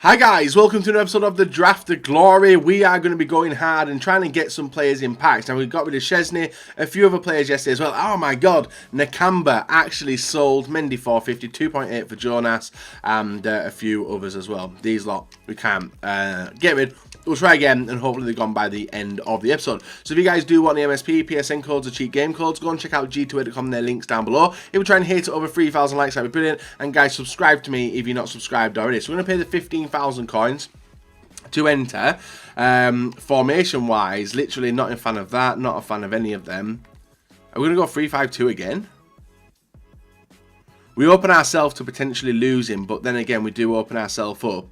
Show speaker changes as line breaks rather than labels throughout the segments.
Hi guys, welcome to another episode of the Draft of Glory. We are going to be going hard and trying to get some players in packs. Now we got rid of Chesney, a few other players yesterday as well. Oh my god, Nakamba actually sold, Mendy 450, 2.8 for Jonas, and a few others as well. These lot we can't get rid. We'll try again and hopefully they're gone by the end of the episode. So if you guys do want the MSP, PSN codes or cheap game codes, go and check out g2a.com, their links down below. If we try and hit over 3,000 likes, that'd be brilliant. And guys, subscribe to me if you're not subscribed already. So we're going to pay the 15,000 coins to enter. Formation wise, literally not a fan of that, not a fan of any of them. Are we going to go 3-5-2 again? We open ourselves to potentially losing, but then again we do open ourselves up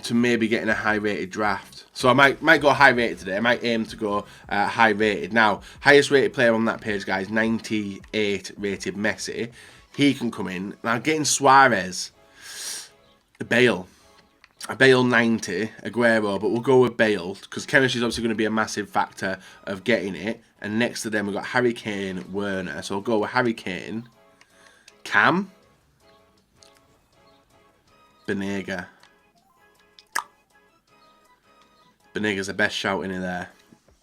to maybe getting a high rated draft. So I might go high rated today. I might aim to go high rated. Now, highest rated player on that page, guys, 98 rated Messi. He can come in. Now getting Suarez, Bale 90, Aguero, but we'll go with Bale because chemistry is obviously going to be a massive factor of getting it. And next to them we've got Harry Kane, Werner. So I'll go with Harry Kane, Cam, Banega. Banega's the best shout in there.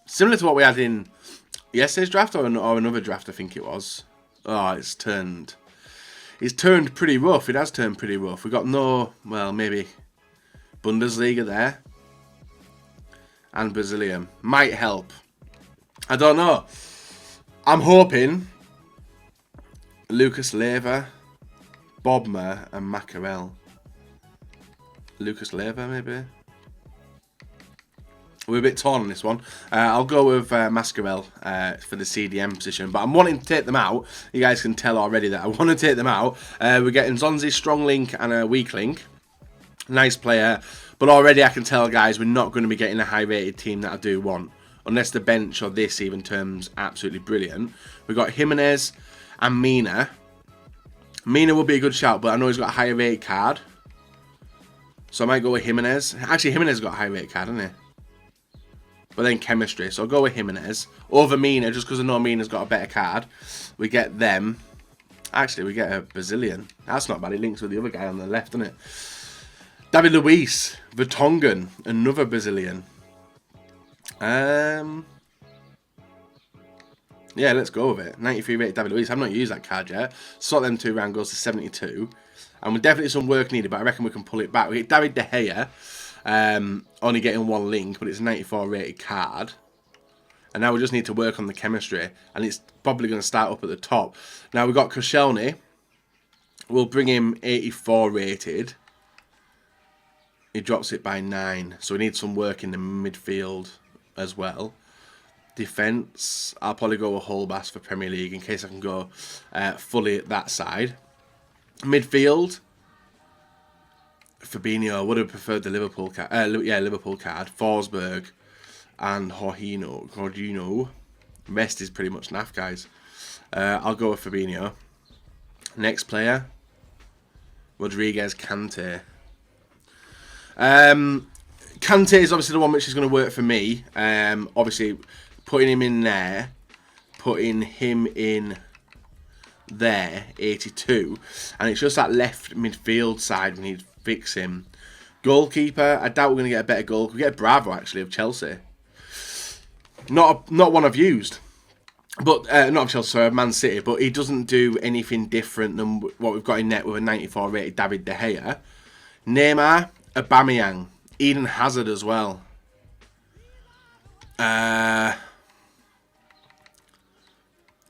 Similar to what we had in yesterday's draft or another draft, I think it was. Oh, it's turned pretty rough. It has turned pretty rough. We got no, well, maybe Bundesliga there. And Brazilian. Might help. I don't know. I'm hoping Lucas Leiva, Bobmer and Mackerel. Lucas Leiva, maybe? We're a bit torn on this one. I'll go with Mascarell for the CDM position. But I'm wanting to take them out. You guys can tell already that I want to take them out. We're getting Zonzi, strong link and a weak link. Nice player. But already I can tell, guys, we're not going to be getting a high-rated team that I do want. Unless the bench or this even turns absolutely brilliant. We've got Jimenez and Mina. Mina will be a good shout, but I know he's got a higher-rated card. So I might go with Jimenez. Actually, Jimenez got a high-rated card, hasn't he? But then chemistry, so I'll go with Jimenez over Mina, just because I know Mina's got a better card. We get them. Actually, we get a Brazilian. That's not bad. It links with the other guy on the left, doesn't it? David Luiz, Vertonghen, another Brazilian. Yeah, let's go with it. 93 rated David Luiz. I've not used that card yet. Sort them two round goes to 72. And we're definitely some work needed, but I reckon we can pull it back. We get David De Gea. Only getting one link, but it's a 94 rated card. And now we just need to work on the chemistry. And it's probably going to start up at the top. Now we've got Koscielny. We'll bring him 84 rated. He drops it by 9. So we need some work in the midfield as well. Defence. I'll probably go with Holbass for Premier League in case I can go fully at that side. Midfield. Fabinho would have preferred the Liverpool card. Liverpool card. Forsberg and Jorginho. Rest is pretty much naff, guys. I'll go with Fabinho. Next player, Rodriguez Kante. Kante is obviously the one which is going to work for me. Obviously, putting him in there, putting him in there, 82, and it's just that left midfield side we need to fix him. Goalkeeper, I doubt we're going to get a better goal. We get Bravo actually of Chelsea. Not one I've used, but not of Chelsea, sorry, of Man City. But he doesn't do anything different than what we've got in net with a 94 rated David De Gea. Neymar, Aubameyang, Eden Hazard as well. I'm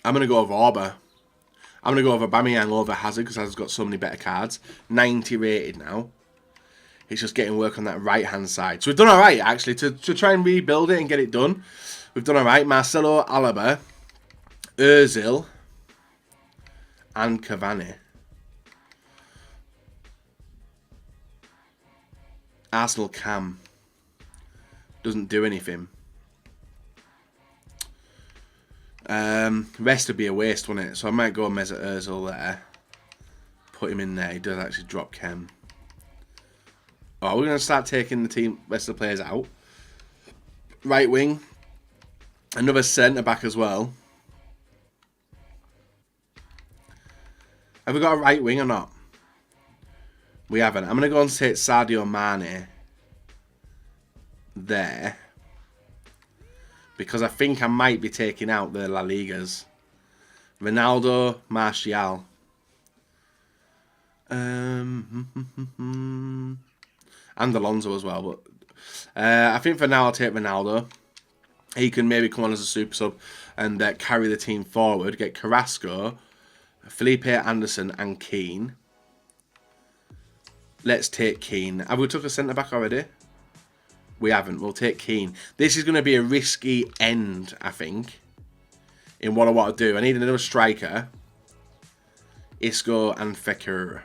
going to go with Orba. I'm going to go over Aubameyang over Hazard because Hazard's got so many better cards. 90 rated now. It's just getting work on that right-hand side. So we've done alright, actually, to try and rebuild it and get it done. We've done alright. Marcelo, Alaba, Ozil, and Cavani. Arsenal Cam. Doesn't do anything. Rest would be a waste, wouldn't it? So I might go Mesut Ozil there. Put him in there. He does actually drop Chem. Oh, we're going to start taking the rest of the players out. Right wing. Another centre back as well. Have we got a right wing or not? We haven't. I'm going to go and take Sadio Mane there. Because I think I might be taking out the La Ligas. Ronaldo, Martial. And Alonso as well. But I think for now I'll take Ronaldo. He can maybe come on as a super sub and carry the team forward. Get Carrasco, Felipe Anderson and Keane. Let's take Keane. Have we took a centre-back already? We haven't. We'll take Keane. This is going to be a risky end, I think, in what I want to do. I need another striker. Isco and Fekir.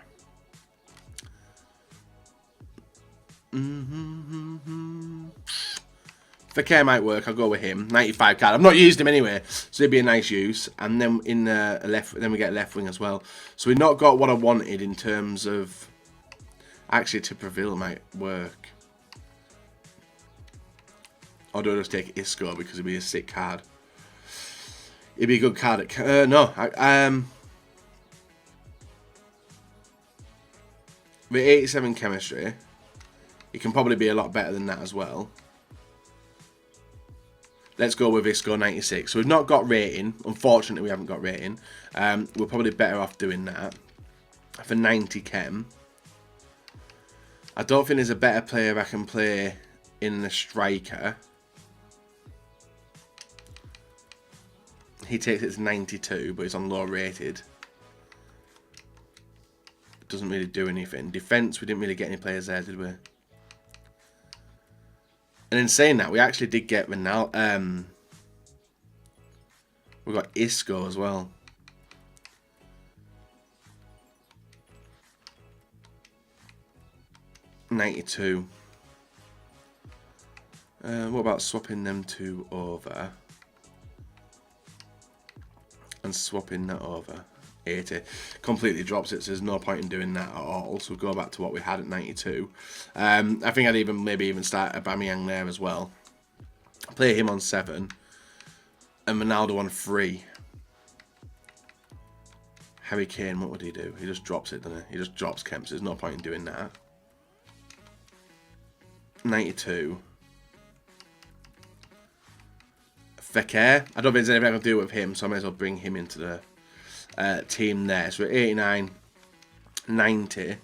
Fekir might work. I'll go with him. 95 card. I've not used him anyway, so it'd be a nice use. And then in then we get left wing as well. So we've not got what I wanted in terms of. Actually, to prevail might work. Or do I just take Isco because it'd be a sick card? It'd be a good card. No, with 87 chemistry, it can probably be a lot better than that as well. Let's go with Isco 96. So we've not got rating. Unfortunately, we haven't got rating. We're probably better off doing that for 90 chem. I don't think there's a better player I can play in the striker. He takes it to 92, but he's on low rated. Doesn't really do anything. Defense, we didn't really get any players there, did we? And in saying that, we actually did get Ronaldo. We got Isco as well. $92. What about swapping them two over? And swapping that over. 80. Completely drops it, so there's no point in doing that at all. So we'll go back to what we had at 92. I think I'd maybe even start Aubameyang there as well. Play him on 7. And Ronaldo on 3. Harry Kane, what would he do? He just drops it, doesn't he? He just drops Kemp, so there's no point in doing that. 92. Fekir. I don't think there's anything I can do with him, so I may as well bring him into the team there. So 89, 90,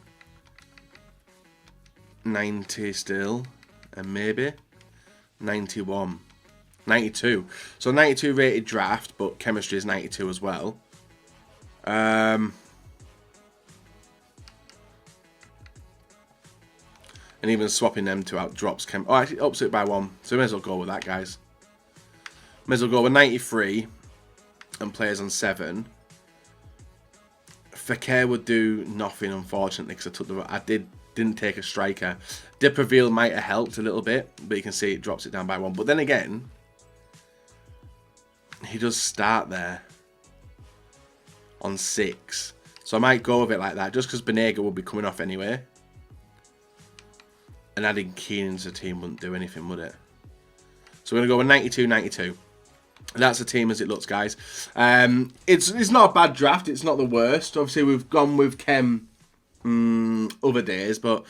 90 still, and maybe 91, 92. So 92 rated draft, but chemistry is 92 as well. And even swapping them two out drops chem. Oh, actually ups it by 1. So we may as well go with that, guys. May as well go with 93 and players on 7. Fekir would do nothing, unfortunately, because I didn't take a striker. Depreville might have helped a little bit, but you can see it drops it down by 1. But then again, he does start there on 6. So I might go with it like that, just because Banega will be coming off anyway. And adding Keane into the team wouldn't do anything, would it? So we're going to go with 92, 92. That's the team as it looks, guys. It's not a bad draft. It's not the worst. Obviously, we've gone with Chem other days, but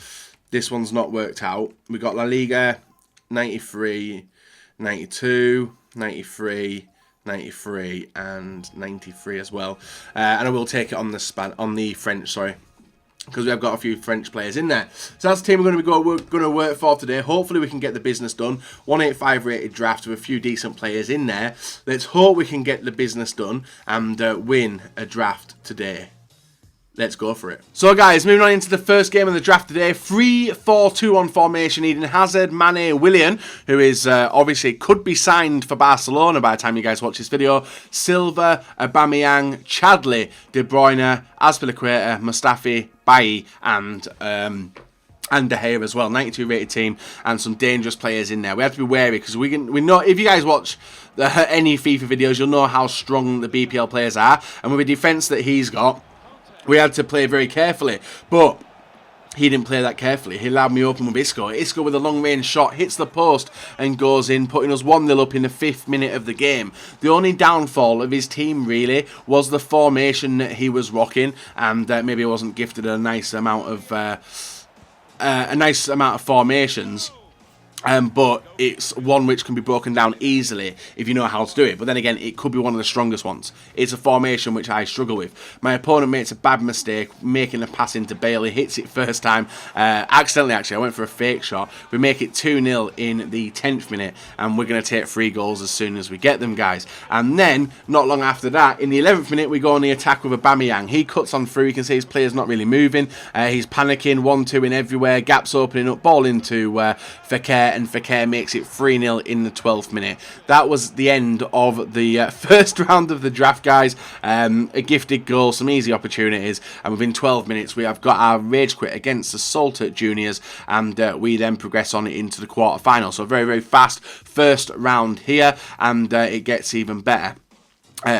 this one's not worked out. We got La Liga 93, 92, 93, 93, and 93 as well. And I will take it on the French, sorry, because we have got a few French players in there. So that's the team we're going to work for today. Hopefully we can get the business done. 185 rated draft with a few decent players in there. Let's hope we can get the business done and win a draft today. Let's go for it. So guys, moving on into the first game of the draft today. 3-4-2-1 formation. Eden Hazard, Mane, Willian, who is obviously could be signed for Barcelona by the time you guys watch this video. Silva, Aubameyang, Chadli, De Bruyne, Azpilicueta, Mustafi, Bailly, and De Gea as well. 92 rated team and some dangerous players in there. We have to be wary because we know if you guys watch any FIFA videos, you'll know how strong the BPL players are, and with the defense that he's got, we had to play very carefully. But he didn't play that carefully. He allowed me open with Isco. Isco with a long-range shot hits the post and goes in, putting us 1-0 up in the 5th minute of the game. The only downfall of his team, really, was the formation that he was rocking, and maybe he wasn't gifted a nice amount of formations. But it's one which can be broken down easily if you know how to do it. But then again, it could be one of the strongest ones. It's a formation which I struggle with. My opponent makes a bad mistake, making a pass into Bale. He hits it first time. Accidentally, actually. I went for a fake shot. We make it 2-0 in the 10th minute. And we're going to take 3 goals as soon as we get them, guys. And then, not long after that, in the 11th minute, we go on the attack with Aubameyang. He cuts on through. You can see his player's not really moving. He's panicking. 1-2 in everywhere. Gaps opening up. Ball into Fekir. And Fekir makes it 3-0 in the 12th minute. That was the end of the first round of the draft, guys. A gifted goal, some easy opportunities, and within 12 minutes we have got our rage quit against the Salter Juniors, and we then progress on into the quarter-final. So very, very fast first round here, and it gets even better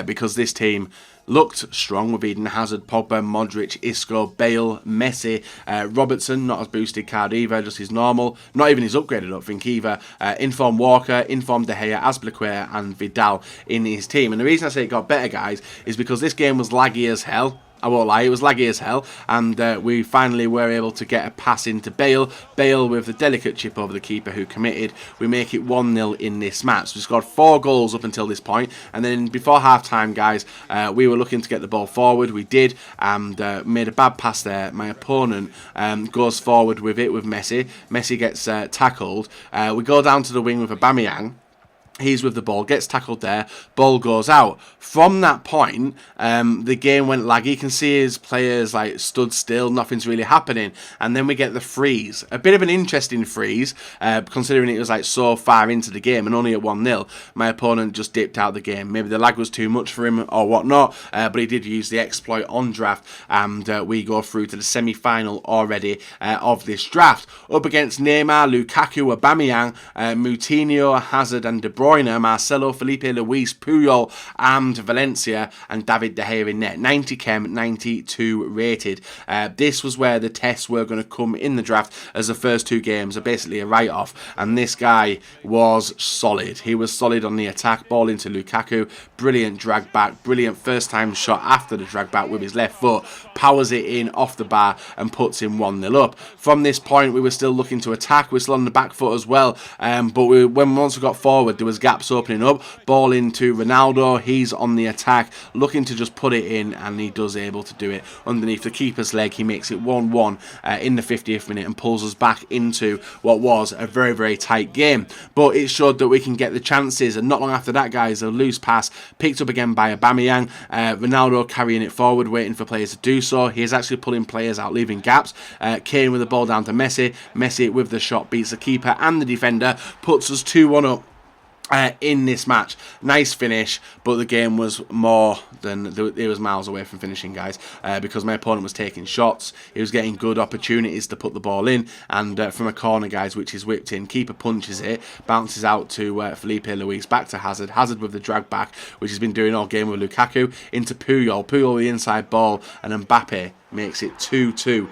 because this team looked strong with Eden Hazard, Pogba, Modric, Isco, Bale, Messi, Robertson, not as boosted card either, just his normal, not even his upgraded, I don't think either, Inform Walker, Inform De Gea, Azpilicueta and Vidal in his team. And the reason I say it got better, guys, is because this game was laggy as hell. I won't lie, it was laggy as hell, and we finally were able to get a pass into Bale. Bale with the delicate chip over the keeper who committed. We make it 1-0 in this match. We scored 4 goals up until this point, and then before half-time, guys, we were looking to get the ball forward. We did, and made a bad pass there. My opponent goes forward with it with Messi. Messi gets tackled. We go down to the wing with Aubameyang. He's with the ball, gets tackled there, ball goes out. From that point, the game went laggy. You can see his players like stood still, nothing's really happening. And then we get the freeze. A bit of an interesting freeze, considering it was like so far into the game and only at 1-0. My opponent just dipped out of the game. Maybe the lag was too much for him or whatnot, but he did use the exploit on draft, and we go through to the semi-final already of this draft. Up against Neymar, Lukaku, Aubameyang, Moutinho, Hazard and De Bruyne, Marcelo, Felipe Luis, Puyol and Valencia, and David De Gea in net. 90 chem, 92 rated. This was where the tests were going to come in the draft, as the first 2 games are basically a write-off, and this guy was solid. He was solid on the attack, ball into Lukaku, brilliant drag back, brilliant first time shot after the drag back with his left foot, powers it in off the bar and puts him 1-0 up. From this point we were still looking to attack, we were still on the back foot as well, but once we got forward there was gaps opening up. Ball into Ronaldo, he's on the attack, looking to just put it in, and he does able to do it underneath the keeper's leg. He makes it 1-1 in the 50th minute and pulls us back into what was a very, very tight game. But it showed that we can get the chances, and not long after that, guys, a loose pass picked up again by Aubameyang. Ronaldo carrying it forward, waiting for players to do so. He is actually pulling players out, leaving gaps. Kane with the ball down to Messi. Messi with the shot beats the keeper and the defender, puts us 2-1 up in this match. Nice finish, but the game was more than it was miles away from finishing, guys, because my opponent was taking shots. He was getting good opportunities to put the ball in, and from a corner, guys, which is whipped in, keeper punches it, bounces out to Felipe Luis, back to Hazard. Hazard with the drag back, which he's been doing all game with Lukaku, into Puyol. Puyol with the inside ball, and Mbappe makes it 2-2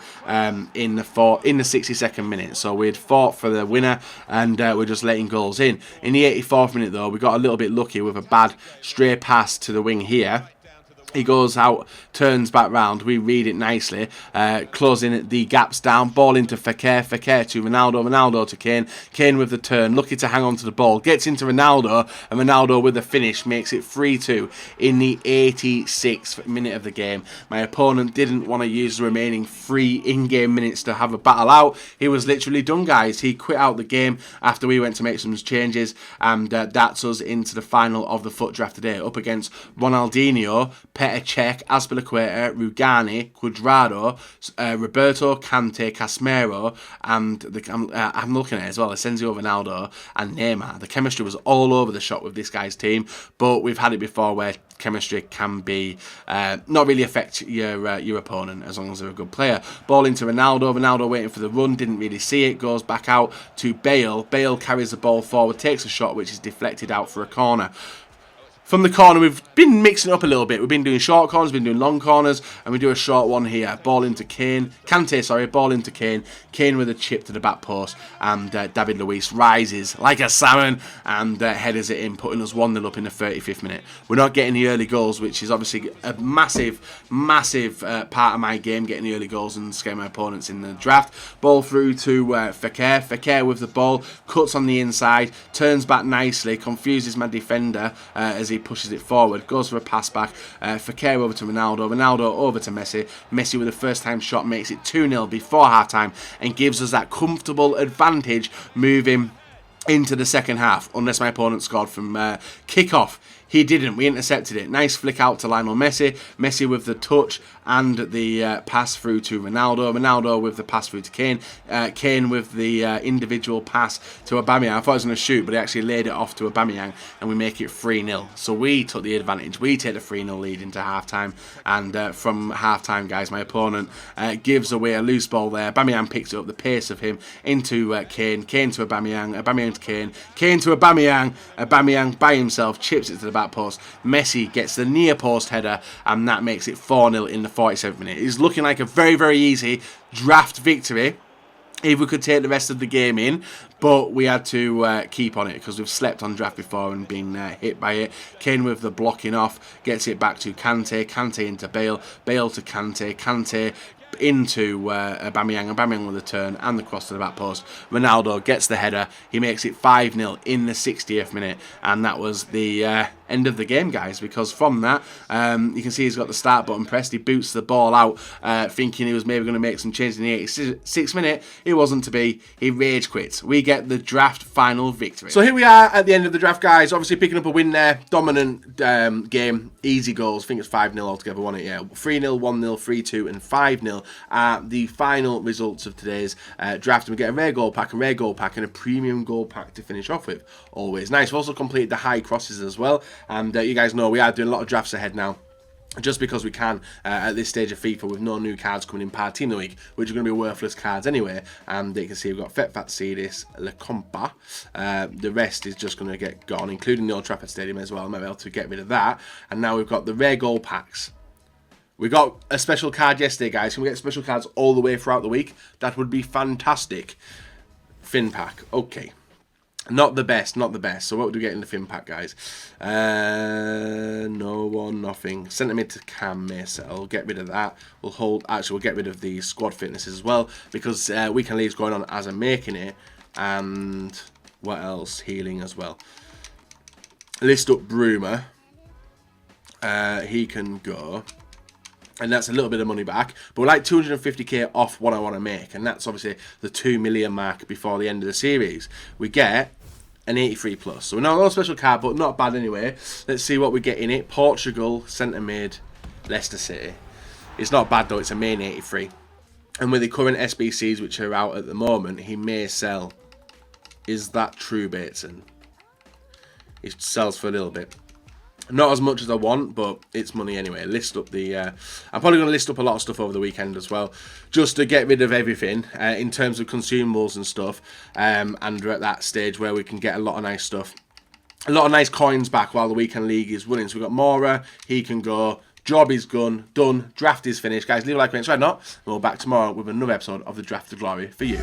in the 62nd minute. So we'd fought for the winner, and we're just letting goals in. In the 84th minute, though, we got a little bit lucky with a bad stray pass to the wing here. He goes out, turns back round. We read it nicely, closing the gaps down. Ball into Fekir, Fekir to Ronaldo, Ronaldo to Kane. Kane with the turn, lucky to hang on to the ball. Gets into Ronaldo, and Ronaldo with the finish makes it 3-2 in the 86th minute of the game. My opponent didn't want to use the remaining 3 in-game minutes to have a battle out. He was literally done, guys. He quit out the game after we went to make some changes, and that's us into the final of the FUT draft today, up against Ronaldinho, Petr Cech, Azpilicueta, Rugani, Cuadrado, Roberto, Kante, Casemiro, and I'm looking at it as well, Asensio, Ronaldo, and Neymar. The chemistry was all over the shop with this guy's team, but we've had it before where chemistry can be not really affect your opponent as long as they're a good player. Ball into Ronaldo. Ronaldo waiting for the run, didn't really see it. Goes back out to Bale. Bale carries the ball forward, takes a shot which is deflected out for a corner. From the corner, we've been mixing it up a little bit. We've been doing short corners, been doing long corners, and we do a short one here. Ball into Kante, sorry, ball into Kane. Kane with a chip to the back post, and David Luiz rises like a salmon and headers it in, putting us 1-0 up in the 35th minute. We're not getting the early goals, which is obviously a massive part of my game, getting the early goals and scaring my opponents in the draft. Ball through to Fekir. Fekir with the ball, cuts on the inside, turns back nicely, confuses my defender as he pushes it forward, goes for a pass back, Fekir over to Ronaldo, Ronaldo over to Messi, Messi with a first time shot makes it 2-0 before half time and gives us that comfortable advantage moving into the second half, unless my opponent scored from kick-off. He didn't. We intercepted it. Nice flick out to Lionel Messi. Messi with the touch and the pass through to Ronaldo. Ronaldo with the pass through to Kane. Kane with the individual pass to Aubameyang. I thought he was going to shoot, but he actually laid it off to Aubameyang, and we make it 3-0. So we took the advantage. We take the 3-0 lead into half-time. And from half-time, guys, my opponent gives away a loose ball there. Aubameyang picks it up, the pace of him, into Kane. Kane to Aubameyang. Aubameyang to Kane. Kane to Aubameyang. Aubameyang by himself chips it to the back post. Messi gets the near post header, and that makes it 4-0 in the 47th minute. It's looking like a very, very easy draft victory if we could take the rest of the game in, but we had to keep on it because we've slept on draft before and been hit by it. Kane with the blocking off, gets it back to Kante, Kante into Bale, Bale to Kante, Kante into Aubameyang, Aubameyang with the turn and the cross to the back post. Ronaldo gets the header, he makes it 5-0 in the 60th minute, and that was the end of the game, guys, because from that you can see he's got the start button pressed. He boots the ball out thinking he was maybe going to make some changes in the 86th minute. It wasn't to be. He rage quits. We get the draft final victory. So here we are at the end of the draft, guys. Obviously picking up a win there. Dominant game, easy goals. I think it's 5-0 altogether, wasn't it? Yeah, 3-0, 1-0, 3-2 and 5-0 are the final results of today's draft. And we get a rare goal pack, and a premium goal pack to finish off with. Always nice. We've also completed the high crosses as well. And you guys know we are doing a lot of drafts ahead now, just because we can at this stage of FIFA with no new cards coming in part team of the week, which are going to be worthless cards anyway. And you can see we've got Fet Fatsidis, Le Compa. The rest is just going to get gone, including the Old Trafford Stadium as well. I might be able to get rid of that. And now we've got the rare gold packs. We got a special card yesterday, guys. Can we get special cards all the way throughout the week? That would be fantastic. Fin pack. Okay. Not the best, not the best. So what would we get in the fin pack, guys? No one, nothing. Centre to Cam Mason. Get rid of that. We'll get rid of the squad fitnesses as well, because Weekend League's going on as I'm making it. And what else? Healing as well. List up Bruma. He can go. And that's a little bit of money back, but we're like 250k off what I want to make, and that's obviously the 2 million mark before the end of the series. We get an 83 plus, so we're not a special card, but not bad anyway. Let's see what we get in it. Portugal, centre mid, Leicester City. It's not bad though, it's a main 83. And with the current SBCs which are out at the moment, he may sell. Is that true, Bateson? It sells for a little bit. Not as much as I want, but it's money anyway. List up the... I'm probably going to list up a lot of stuff over the weekend as well, just to get rid of everything in terms of consumables and stuff. And we're at that stage where we can get a lot of nice stuff. A lot of nice coins back while the weekend league is running. So we've got Mora, he can go. Job is done. Draft is finished. Guys, leave a like, comment, subscribe, not. And we'll be back tomorrow with another episode of the Draft to Glory for you.